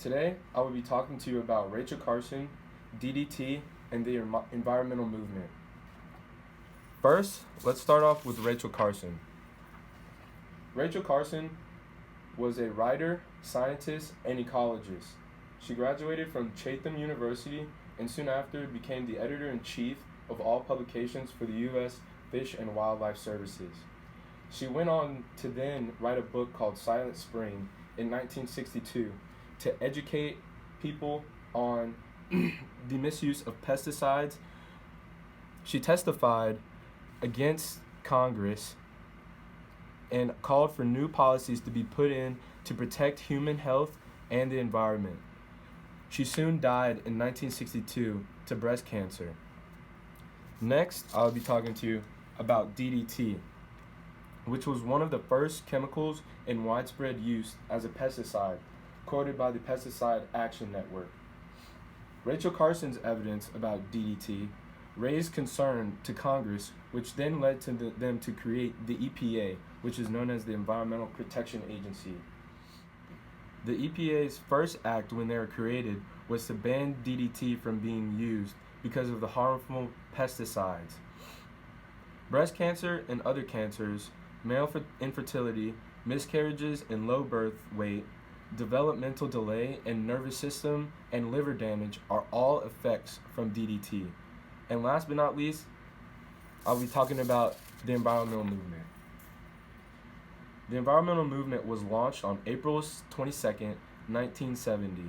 Today, I will be talking to you about Rachel Carson, DDT, and the environmental movement. First, let's start off with Rachel Carson. Rachel Carson was a writer, scientist, and ecologist. She graduated from Chatham University and soon after became the editor-in-chief of all publications for the U.S. Fish and Wildlife Services. She went on to then write a book called Silent Spring in 1962 to educate people on the misuse of pesticides. She testified against Congress and called for new policies to be put in to protect human health and the environment. She soon died in 1962 to breast cancer. Next, I'll be talking to you about DDT, which was one of the first chemicals in widespread use as a pesticide, quoted by the Pesticide Action Network. Rachel Carson's evidence about DDT raised concern to Congress, which then led to them to create the EPA, which is known as the Environmental Protection Agency. The EPA's first act when they were created was to ban DDT from being used because of the harmful pesticides. Breast cancer and other cancers, male infertility, miscarriages and low birth weight, developmental delay, and nervous system and liver damage are all effects from DDT. And last but not least, I'll be talking about the environmental movement. The environmental movement was launched on April 22nd, 1970,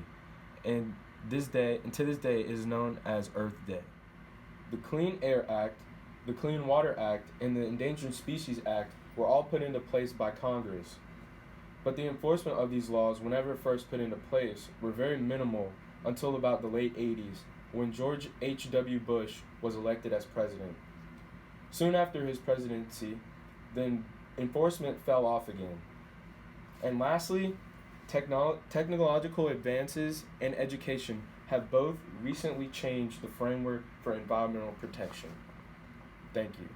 and to this day is known as Earth Day. The Clean Air Act, the Clean Water Act, and the Endangered Species Act were all put into place by Congress. But the enforcement of these laws, whenever first put into place, were very minimal until about the late 80s, when George H.W. Bush was elected as president. Soon after his presidency, then enforcement fell off again. And lastly, technological advances and education have both recently changed the framework for environmental protection. Thank you.